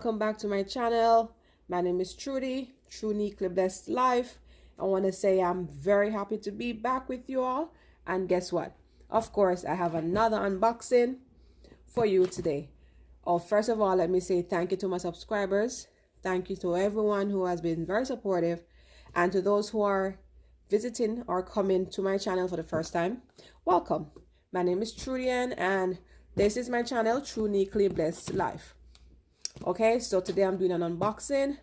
welcome back to my channel. My name is Trudy, Uniquely Blessed Life. I want to say I'm very happy to be back with you all. And guess what? Of course, I have another unboxing for you today. Oh, first of all, let me say thank you to my subscribers. Thank you to everyone who has been very supportive. And to those who are visiting or coming to my channel for the first time, welcome. My name is Trudy and this is my channel, Uniquely Blessed Life. Okay, so today I'm doing an unboxing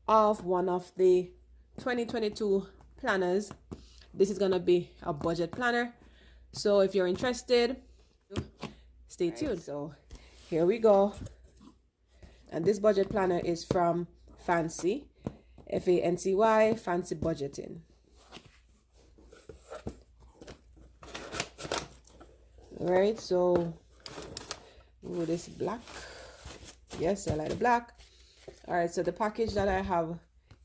of one of the 2022 planners. This is gonna be a budget planner. So if you're interested, stay tuned. Right, so here we go. And this budget planner is from F.A.N.C.Y, F.A.N.C.Y, Fancy Budgeting. All right, so this black. Yes, I like the black. All right, so the package that I have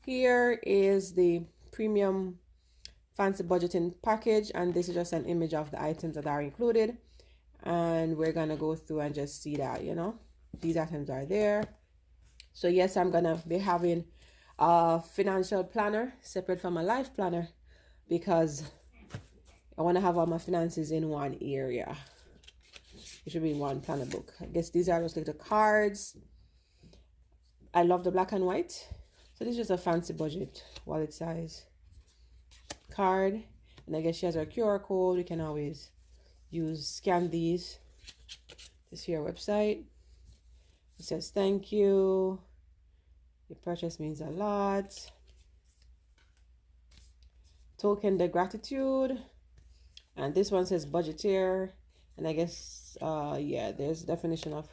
here is the premium fancy budgeting package, and this is just an image of the items that are included, and we're gonna go through and just see that, you know, these items are there. So yes, I'm gonna be having a financial planner separate from a life planner because I want to have all my finances in one area. It should be in one planner book. I guess these are just like the cards. I love the black and white. So this is just a fancy budget wallet size card. And I guess she has her QR code. You can always scan these. This here website. It says thank you. Your purchase means a lot. Token the gratitude. And this one says budgeteer. And I guess, yeah, there's a definition of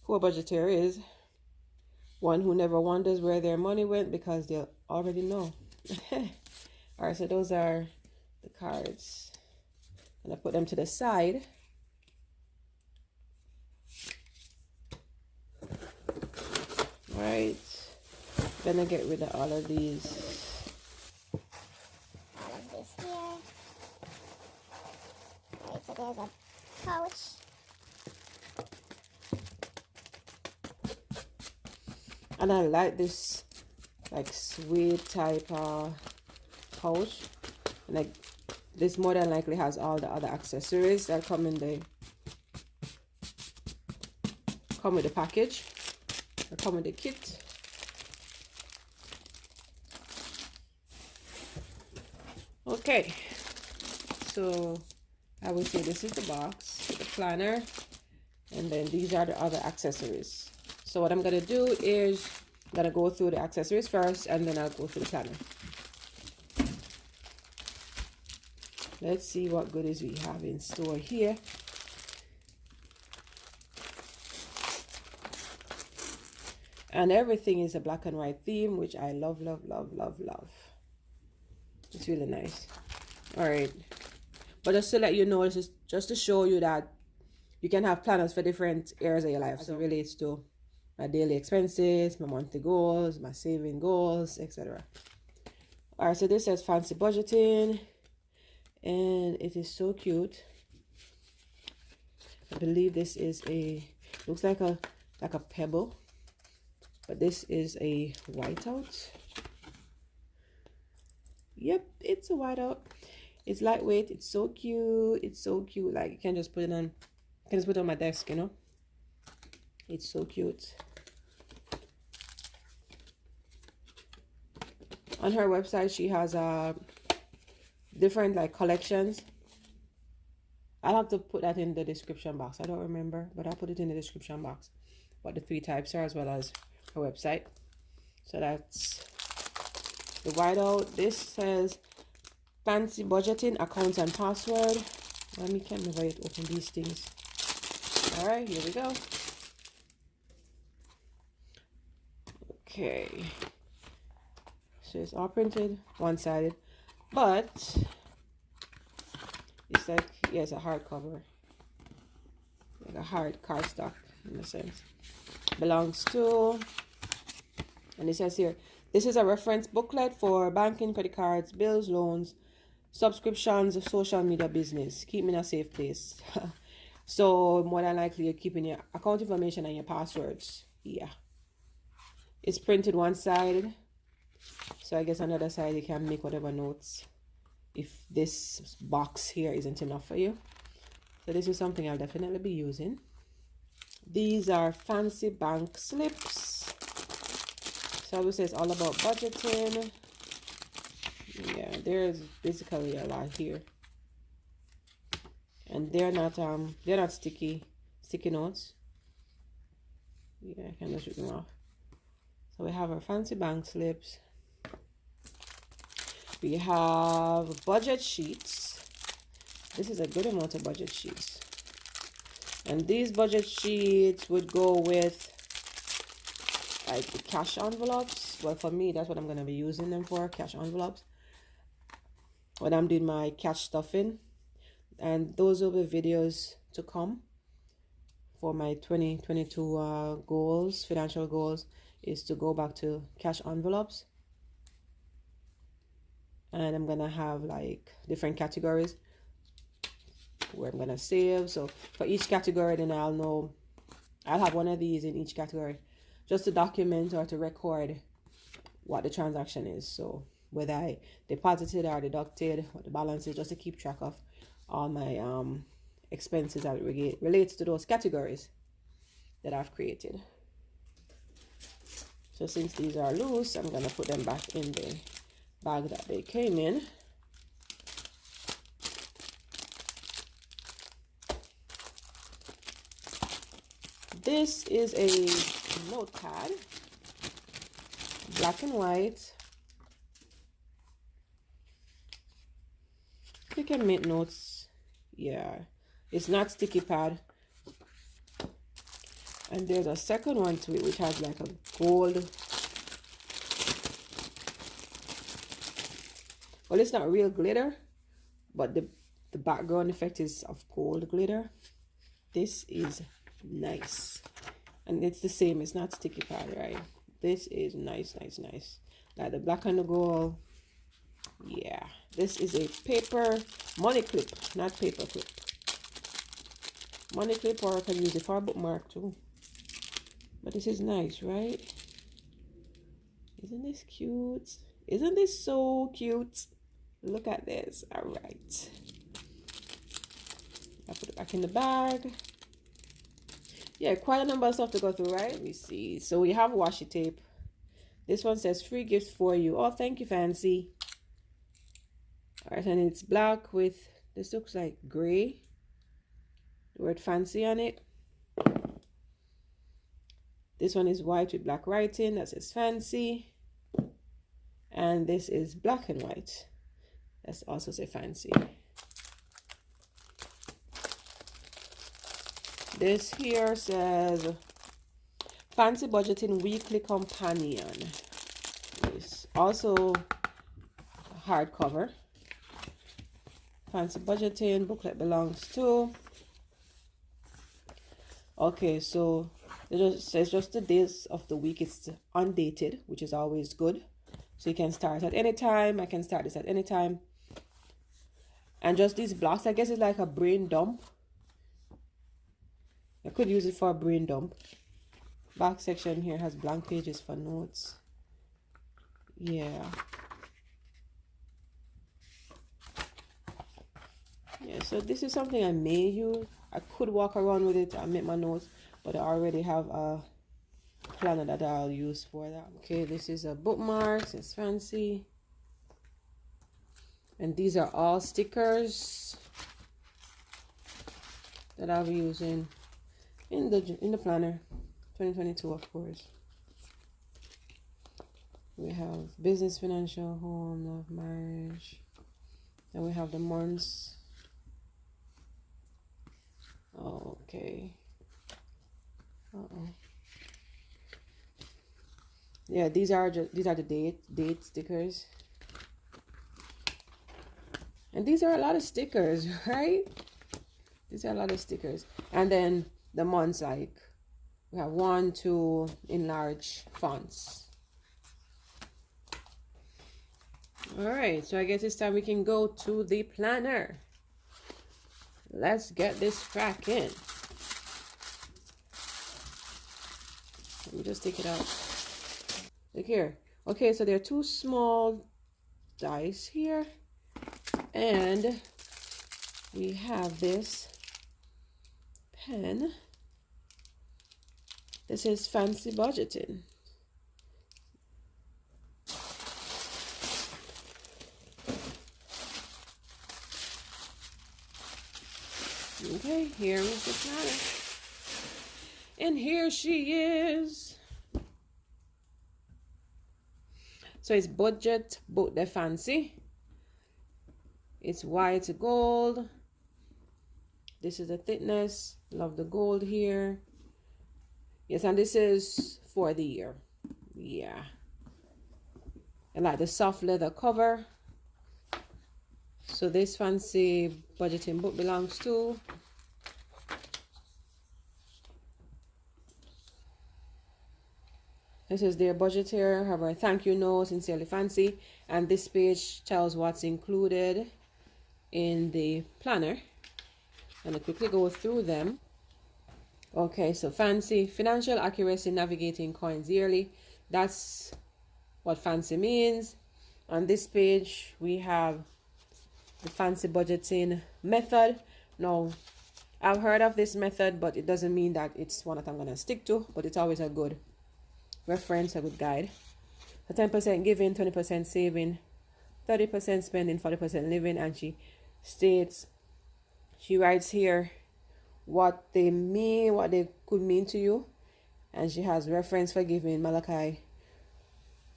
who a budgeteer is. One who never wonders where their money went because they'll already know. All right, so those are the cards. And I put them to the side. All right, then I get rid of all of these. All of this here. All right, so there's a pouch. And I like this like suede type pouch. And like this more than likely has all the other accessories that come with the package, or come with the kit. Okay, so I would say this is the box, the planner, and then these are the other accessories. So what I'm gonna do is I'm gonna go through the accessories first, and then I'll go through the planner. Let's see what goodies we have in store here. And everything is a black and white theme, which I love, love, love, love, love. It's really nice. All right. But just to let you know, this is just to show you that you can have planners for different areas of your life. So it relates to my daily expenses, my monthly goals, my saving goals, etc. All right, so this says fancy budgeting, and it is so cute. I believe this is looks like a pebble, but this is a whiteout. Yep, it's a whiteout. It's lightweight. It's so cute. It's so cute. Like you can just put it on. I can just put it on my desk, you know. It's so cute. On her website, she has different like collections. I'll have to put that in the description box. I don't remember, but I'll put it in the description box. What the 3 types are, as well as her website. So that's the whiteout. This says fancy budgeting, accounts and password. Let me can't remember it. Open these things. All right, here we go. Okay, so it's all printed one-sided, but it's like, yeah, it's a hardcover, like a hard cardstock in a sense. Belongs to, and it says here, this is a reference booklet for banking, credit cards, bills, loans, subscriptions, social media, business. Keep me in a safe place. So more than likely you're keeping your account information and your passwords. Yeah. It's printed one side, so I guess another side you can make whatever notes if this box here isn't enough for you. So this is something I'll definitely be using. These are F.A.N.C.Y bank slips. So I would say it's all about budgeting. Yeah, there's basically a lot here, and they're not sticky notes. Yeah, I can just rip them off. So we have our F.A.N.C.Y bank slips. We have budget sheets. This is a good amount of budget sheets, and these budget sheets would go with like the cash envelopes. Well, for me, that's what I'm gonna be using them for, cash envelopes, when I'm doing my cash stuffing. And those will be videos to come for my 2022 goals, financial goals, is to go back to cash envelopes. And I'm gonna have like different categories where I'm gonna save. So for each category, then I'll have one of these in each category, just to document or to record what the transaction is. So whether I deposited or deducted, what the balance is, just to keep track of all my expenses that relates to those categories that I've created. So since these are loose, I'm gonna put them back in the bag that they came in. This is a notepad, black and white. You can make notes. Yeah, it's not sticky pad. And there's a second one to it which has like a gold, well, it's not real glitter, but the background effect is of gold glitter. This is nice, and it's the same, it's not sticky pad, right? This is nice. Like the black and the gold. Yeah, this is a paper money clip, not paper clip. Money clip, or I can use it for a bookmark too. But this is nice, right? Isn't this cute? Isn't this so cute? Look at this. All right, I put it back in the bag. Yeah, quite a number of stuff to go through, right? Let me see. So we have washi tape. This one says free gift for you. Oh, thank you, F.A.N.C.Y. All right, and it's black with, this looks like gray, the word F.A.N.C.Y on it. This one is white with black writing that says F.A.N.C.Y. And this is black and white. That's also say F.A.N.C.Y. This here says F.A.N.C.Y Budgeting Weekly Companion. It's also hardcover. F.A.N.C.Y Budgeting booklet belongs to. Okay, so it says just the days of the week. It's undated, which is always good. So you can start at any time. I can start this at any time. And just these blocks, I guess it's like a brain dump. I could use it for a brain dump. Back section here has blank pages for notes. Yeah. Yeah, so this is something I may use. I could walk around with it and make my notes, but I already have a planner that I'll use for that. Okay, this is a bookmark. It's F.A.N.C.Y. And these are all stickers that I'll be using in the planner 2022, of course. We have business, financial, home, love, marriage. Then we have the months. Okay. Yeah, these are the date stickers. And these are a lot of stickers, right? These are a lot of stickers. And then the months, like we have 1, 2 in large fonts. All right, so I guess it's time we can go to the planner. Let's get this cracking. Let me just take it out. Look here. Okay, so there are two small dice here, and we have this pen. This is Fancy Budgeting. Okay, here is the planner. And here she is. So it's budget book the F.A.N.C.Y. It's white gold. This is the thickness. Love the gold here. Yes, and this is for the year. Yeah. I like the soft leather cover. So this Fancy Budgeting book belongs to this is their budget here. Have a thank you note, sincerely Fancy, and this page tells what's included in the planner. And I'll quickly go through them. Okay, so Fancy financial accuracy, navigating coins yearly. That's what Fancy means. On this page we have the Fancy budgeting method. Now I've heard of this method, but it doesn't mean that it's one that I'm gonna stick to, but it's always a good reference, a good guide. So 10% giving, 20% saving, 30% spending, 40% living. And she writes here what they mean, what they could mean to you. And she has reference for giving: Malachi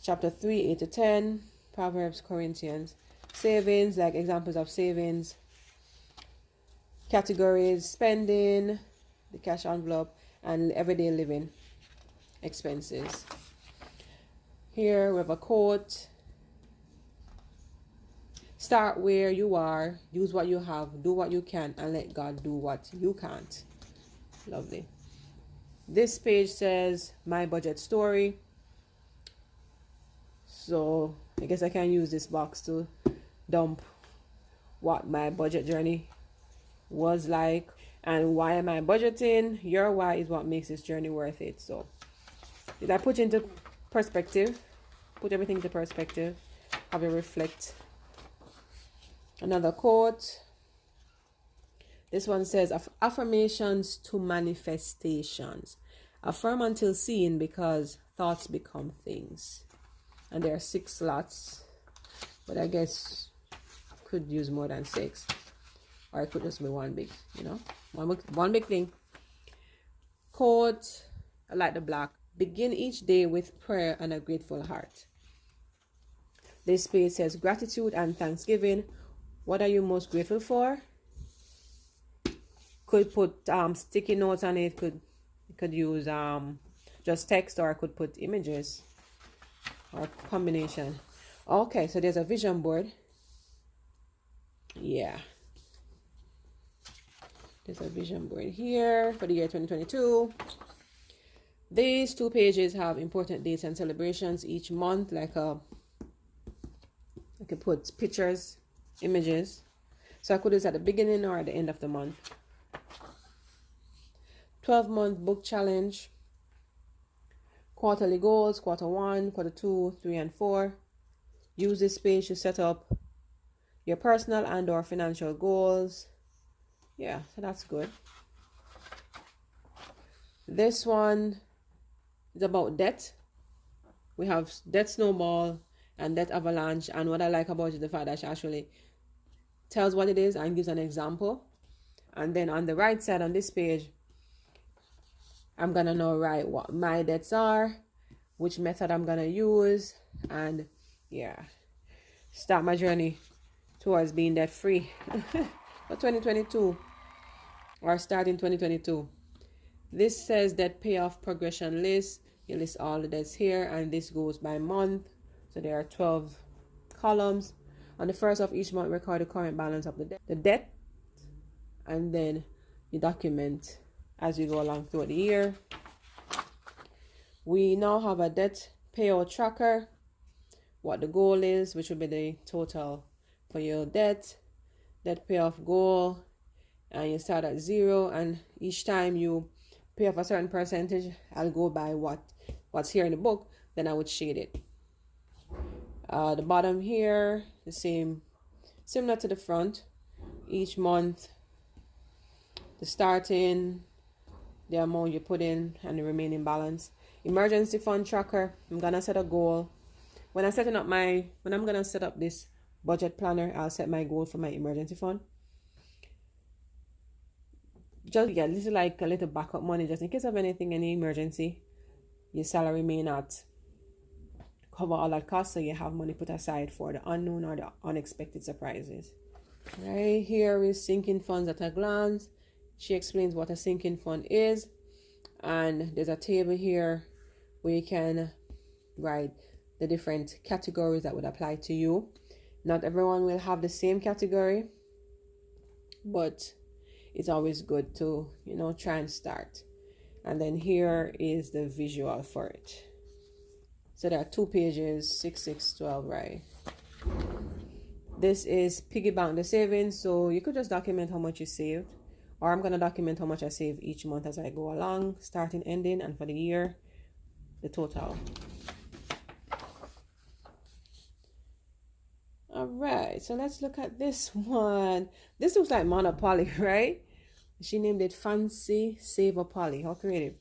chapter 3, 8 to 10, Proverbs, Corinthians. Savings, like examples of savings, categories: spending, the cash envelope, and everyday living expenses. Here we have a quote: start where you are, use what you have, do what you can, and let God do what you can't. Lovely. This page says my budget story. So I guess I can use this box to dump what my budget journey was like and why am I budgeting. Your why is what makes this journey worth it. So did I put into perspective, put everything into perspective, have a reflect. Another quote. This one says affirmations to manifestations. Affirm until seen, because thoughts become things. And there are 6 slots, but I guess could use more than 6, or it could just be one big, one big thing. Quote, I like the black: begin each day with prayer and a grateful heart. This page says gratitude and thanksgiving. What are you most grateful for? Could put sticky notes on it. Could use just text, or I could put images, or combination. Okay, so there's a vision board. Yeah, there's a vision board here for the year 2022. These 2 pages have important dates and celebrations each month. I could put pictures, images. So I could do this at the beginning or at the end of the month. 12-month book challenge. Quarterly goals: quarter 1, quarter 2, 3, and 4. Use this page to set up your personal and or financial goals. Yeah, so that's good. This one is about debt. We have debt snowball and debt avalanche, and what I like about it is the fact that she actually tells what it is and gives an example. And then on the right side on this page, I'm gonna now write what my debts are, which method I'm gonna use, and yeah, start my journey towards being debt free for 2022, or starting 2022. This says debt payoff progression list. You list all the debts here, and this goes by month. So there are 12 columns. On the first of each month, record the current balance of the debt, and then you document as you go along throughout the year. We now have a debt payout tracker, what the goal is, which will be the total for your debt payoff goal, and you start at 0, and each time you pay off a certain percentage, I'll go by what's here in the book, then I would shade it. The bottom here, the same, similar to the front. Each month, the starting, the amount you put in, and the remaining balance. Emergency fund tracker. I'm gonna set a goal. When I'm gonna set up this budget planner, I'll set my goal for my emergency fund. Just, yeah, this is like a little backup money just in case of anything, any emergency. Your salary may not cover all that cost, so you have money put aside for the unknown or the unexpected surprises. Right here is sinking funds at a glance. She explains what a sinking fund is, and there's a table here where you can write the different categories that would apply to you. Not everyone will have the same category, but it's always good to, you know, try and start. And then here is the visual for it. So there are 2 pages, 6, 6, 12, right? This is piggy bank the savings, so you could just document how much you saved, or I'm going to document how much I save each month as I go along, starting, ending, and for the year, the total. All right, so let's look at this one. This looks like Monopoly, right? She named it Fancy Saver Poly. How creative.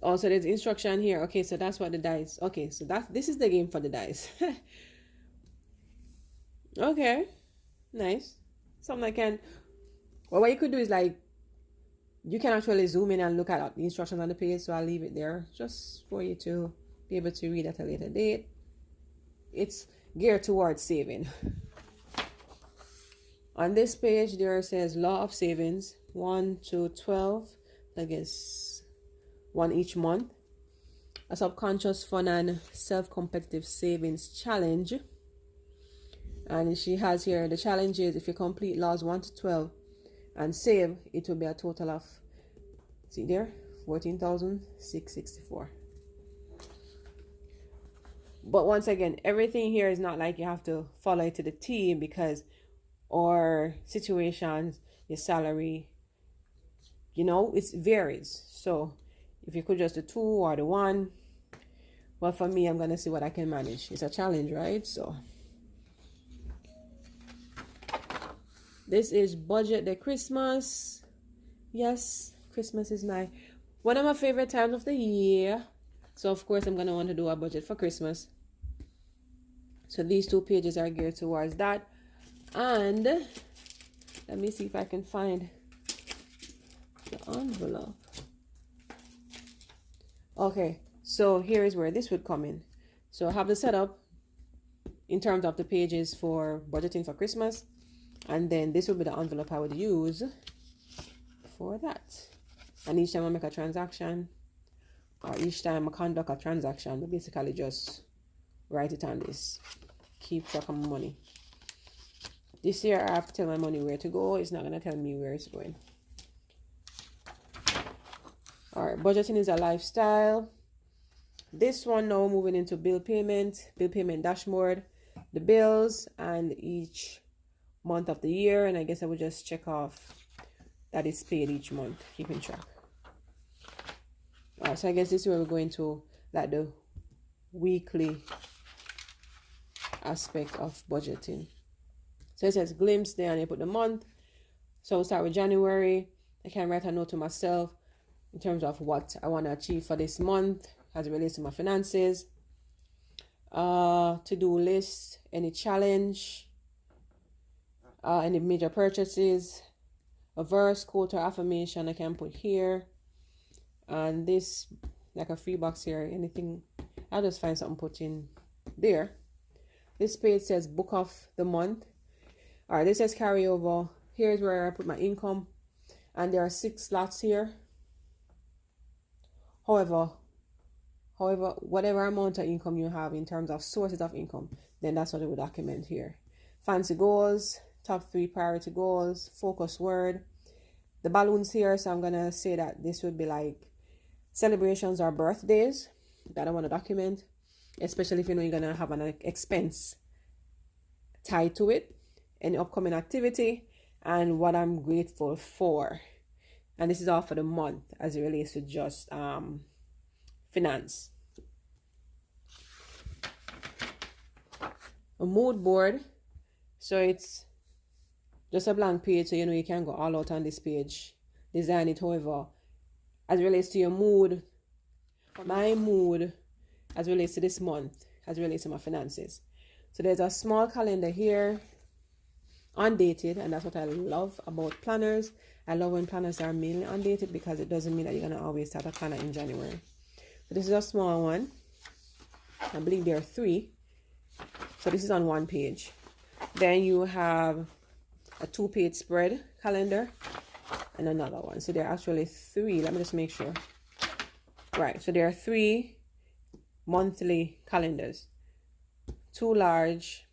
Also, there's instruction here. Okay, so that's what the dice. Okay, so this is the game for the dice. Okay, nice. Something I can. Well, what you could do is like, you can actually zoom in and look at the instructions on the page. So I'll leave it there just for you to be able to read at a later date. It's geared towards saving. On this page, there says Law of Savings 1 to 12. I guess 1 each month. A subconscious fun and self-competitive savings challenge. And she has here the challenge is if you complete laws 1 to 12 and save, it will be a total of, see there, 14,664. But once again, everything here is not like you have to follow it to the T, because or situations, your salary, you know, it varies. So if you could just do 2 or the 1, well, for me, I'm gonna see what I can manage. It's a challenge, right? So this is budget the Christmas. Yes, Christmas is one of my favorite times of the year. So of course I'm gonna want to do a budget for Christmas. So these 2 pages are geared towards that. And let me see if I can find the envelope. Okay, so here is where this would come in. So I have the setup in terms of the pages for budgeting for Christmas, and then this will be the envelope I would use for that. And each time I make a transaction, or each time I conduct a transaction, I basically just write it on this. Keep track of my money. This year I have to tell my money where to go. It's not going to tell me where it's going. Alright, budgeting is a lifestyle. This one now moving into bill payment dashboard, the bills, and each month of the year. And I guess I would just check off that it's paid each month, keeping track. Alright, so I guess this is where we're going to like the weekly aspect of budgeting. So it says glimpse there, and you put the month. So we'll start with January. I can write a note to myself in terms of what I want to achieve for this month as it relates to my finances. To-do list, any challenge, any major purchases, a verse, quote, or affirmation I can put here. And this, like a free box here, anything, I'll just find something put in there. This page says book of the month. All right, this says carryover. Here's where I put my income, and there are 6 slots here. However, whatever amount of income you have in terms of sources of income, then that's what I would document here. Fancy goals, top 3 priority goals, focus word. The balloons here, so I'm gonna say that this would be like celebrations or birthdays that I want to document, especially if you know you're gonna have an expense tied to it, any upcoming activity, and what I'm grateful for. And this is all for the month as it relates to just finance. A mood board, so it's just a blank page, so you know you can go all out on this page, design it however as it relates to your mood, my mood, as it relates to this month, as it relates to my finances. So there's a small calendar here, undated, and that's what I love about planners. I love when planners are mainly undated because it doesn't mean that you're gonna always start a planner in January. So this is a small one. I believe there are 3. So this is on 1 page. Then you have a 2-page spread calendar and another one. So there are actually 3. Let me just make sure. Right, so there are 3 monthly calendars. 2 large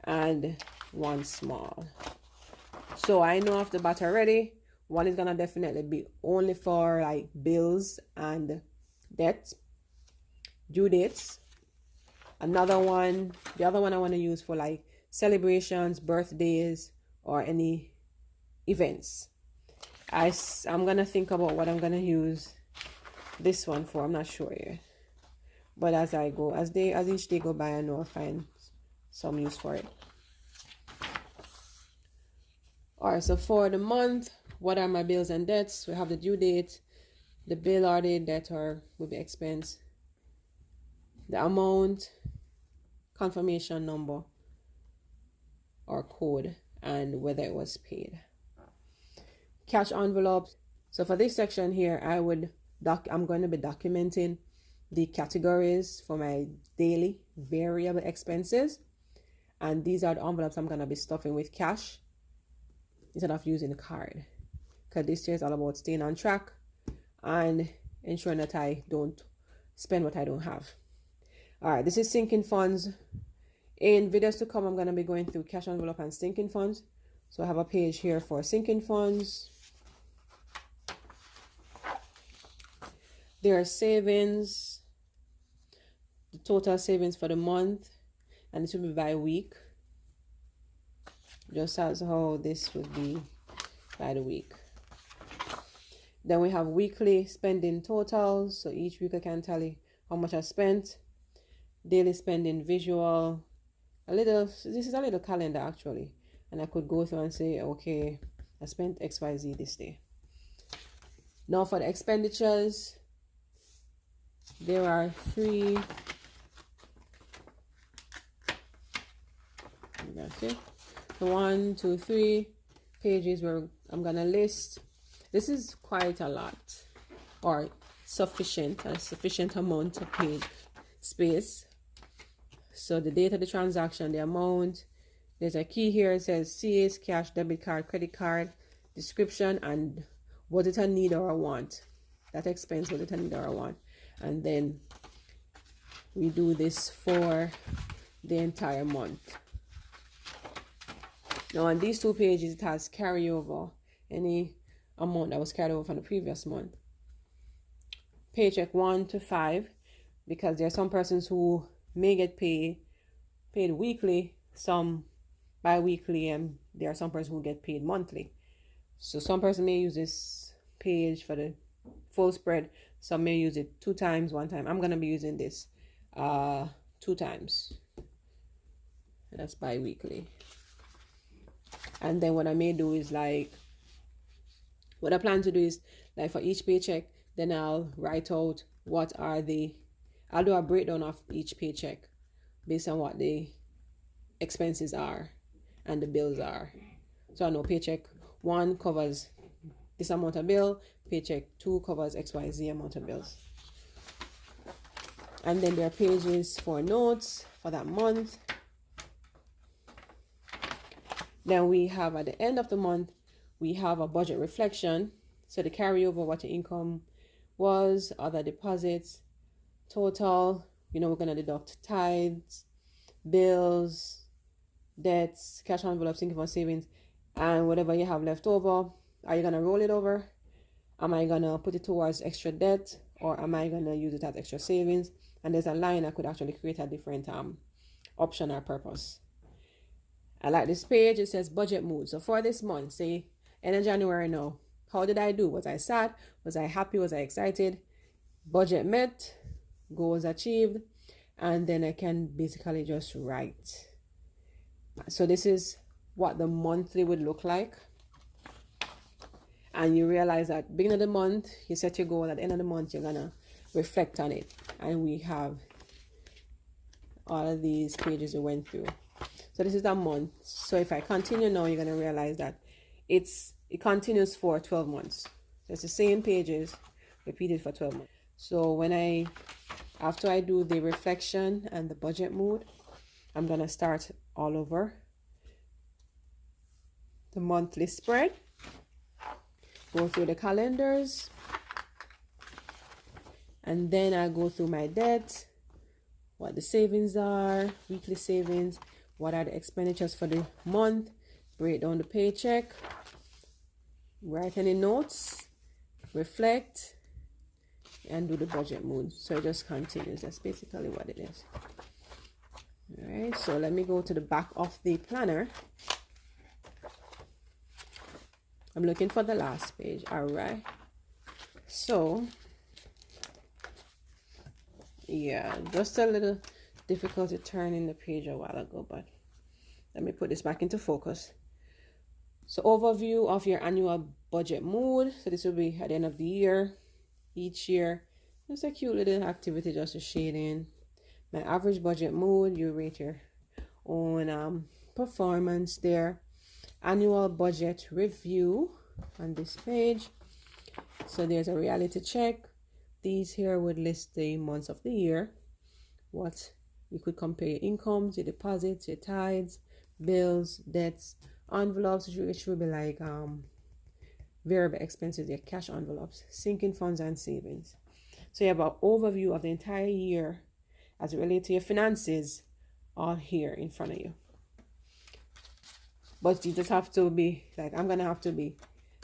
and 1 small. So I know off the bat already, one is gonna definitely be only for like bills and debts, due dates. Another one, the other one I want to use for like celebrations, birthdays, or any events. I'm gonna think about what I'm gonna use this one for. I'm not sure yet, but as I go, as each day go by, I know I'll find some use for it. All right, so for the month, what are my bills and debts? We have the due date, the bill or the debt or will be expense, the amount, confirmation number or code, and whether it was paid. Cash envelopes. So for this section here, I'm going to be documenting the categories for my daily variable expenses, and these are the envelopes I'm going to be stuffing with cash instead of using a card, because this year is all about staying on track and ensuring that I don't spend what I don't have. All right, this is sinking funds. In videos to come, I'm going to be going through cash envelope and sinking funds. So I have a page here for sinking funds. There are savings, the total savings for the month, and this will be by week, just as how this would be by the week. Then we have weekly spending totals, so each week I can tally how much I spent. Daily spending visual, this is a little calendar actually, and I could go through and say, okay, I spent XYZ this day. Now for the expenditures, there are 3. Okay, so 1, 2, 3 pages where I'm gonna list. This is quite a lot, or a sufficient amount of page space. So the date of the transaction, the amount, there's a key here. It says CA's, cash, debit card, credit card, description, and was it a need or a want? That expense, was it a need or a want? And then we do this for the entire month. Now on these 2 pages, it has carryover, any amount that was carried over from the previous month. Paycheck 1 to 5, because there are some persons who may get paid weekly, some bi-weekly, and there are some persons who get paid monthly. So some person may use this page for the full spread, some may use it 2 times, 1 time. I'm gonna be using this 2 times, and that's bi-weekly. And then what I may do is what I plan to do is for each paycheck, then I'll write out I'll do a breakdown of each paycheck based on what the expenses are and the bills are. So I know paycheck 1 covers this amount of bill, paycheck 2 covers XYZ amount of bills. And then there are pages for notes for that month. Then we have at the end of the month, we have a budget reflection. So the carryover, what your income was, other deposits, total, we're going to deduct tithes, bills, debts, cash envelopes, sinking fund, savings, and whatever you have left over. Are you going to roll it over? Am I going to put it towards extra debt, or am I going to use it as extra savings? And there's a line I could actually create a different option or purpose. I like this page. It says budget mood. So for this month, say end of January now, how did I do? Was I sad? Was I happy? Was I excited? budget met, goals achieved, and then I can basically just write. So this is what the monthly would look like. And you realize that beginning of the month, you set your goal, at the end of the month, you're gonna reflect on it. And we have all of these pages we went through. So this is a month. So if I continue now, you're gonna realize that it continues for 12 months. So it's the same pages repeated for 12 months. So after I do the reflection and the budget mode, I'm gonna start all over the monthly spread, go through the calendars, and then I go through my debt, what the savings are, weekly savings, what are the expenditures for the month, break down the paycheck, write any notes, reflect, and do the budget mode. So it just continues. That's basically what it is. All right, so let me go to the back of the planner. I'm looking for the last page. All right, so yeah, just a little difficulty turning the page a while ago, but let me put this back into focus. So overview of your annual budget mode. So this will be at the end of the year, each year. It's a cute little activity just to shade in. My average budget mode, you rate your own performance there. Annual budget review on this page. So there's a reality check. These here would list the months of the year. What you could compare your incomes, your deposits, your tithes, bills, debts, envelopes, which will be like variable expenses, your cash envelopes, sinking funds, and savings. So you have an overview of the entire year as it relates to your finances, all here in front of you. But you just have to be like, I'm gonna have to be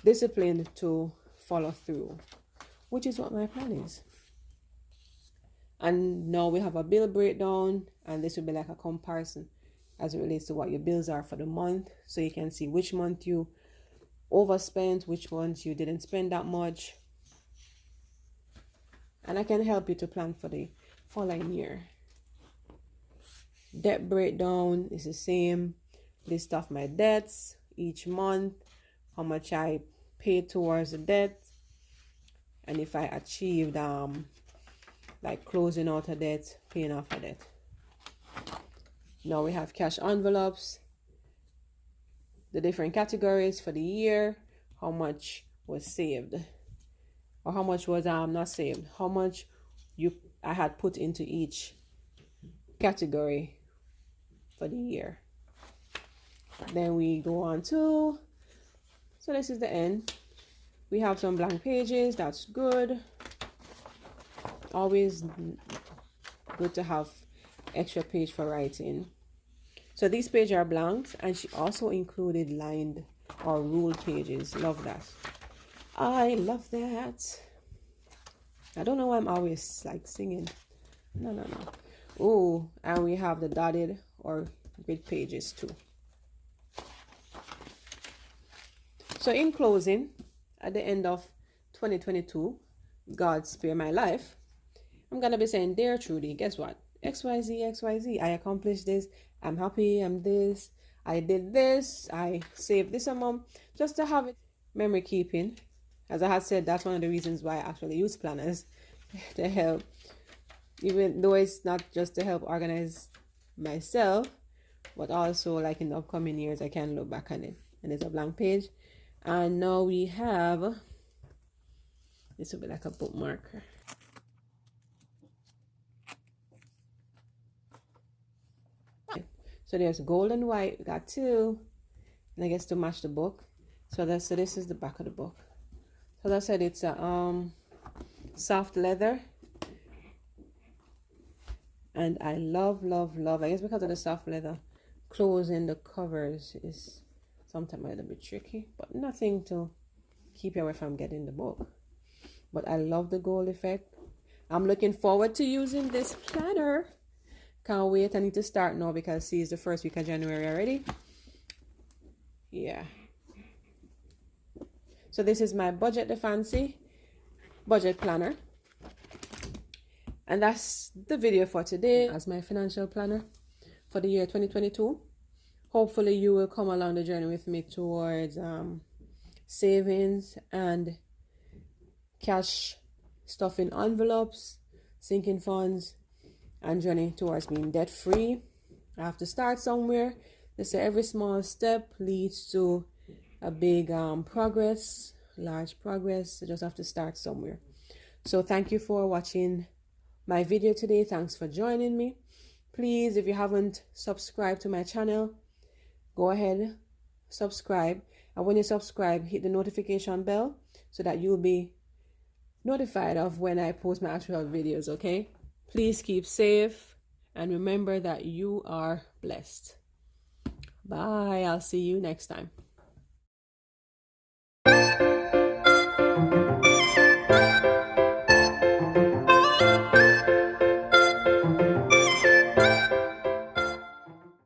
disciplined to follow through, which is what my plan is. And now we have a bill breakdown, and this will be like a comparison as it relates to what your bills are for the month, so you can see which month you overspent, which ones you didn't spend that much, and I can help you to plan for the following year. Debt breakdown is the same. List of my debts each month, how much I paid towards the debt, and if I achieved like closing out a debt, paying off a debt. Now we have cash envelopes, the different categories for the year, how much was saved, or how much was not saved, how much I had put into each category for the year. Then we go on to, so this is the end. We have some blank pages. That's good. Always good to have extra page for writing. So these pages are blanks, and she also included lined or ruled pages. Love that. I love that. I don't know why I'm always like singing. No. Oh, and we have the dotted or grid pages too. So in closing, at the end of 2022, God spare my life, I'm going to be saying, dear Trudy, guess what? XYZ, I accomplished this. I'm happy, I'm this. I did this. I saved this amount. Just to have it memory keeping. As I had said, that's one of the reasons why I actually use planners to help. Even though it's not just to help organize myself, but also like in the upcoming years, I can look back on it. And there's a blank page. And now we have, this will be like a bookmarker. So there's gold and white, we got two, and I guess to match the book. So this is the back of the book. So that's it. It's a soft leather, and I love. I guess because of the soft leather, closing the covers is sometimes a little bit tricky, but nothing to keep you away from getting the book. But I love the gold effect. I'm looking forward to using this planner. Can't wait. I need to start now because see, it's the first week of January already. Yeah. So this is my budget F.A.N.C.Y budget planner. And that's the video for today as my financial planner for the year 2022. Hopefully you will come along the journey with me towards savings and cash stuff in envelopes, sinking funds, and journey towards being debt free. I have to start somewhere. They say every small step leads to a big progress, large progress. You just have to start somewhere. So thank you for watching my video today. Thanks for joining me. Please, if you haven't subscribed to my channel, go ahead, subscribe. And when you subscribe, hit the notification bell so that you'll be notified of when I post my actual videos, okay? Please keep safe and remember that you are blessed. Bye. I'll see you next time.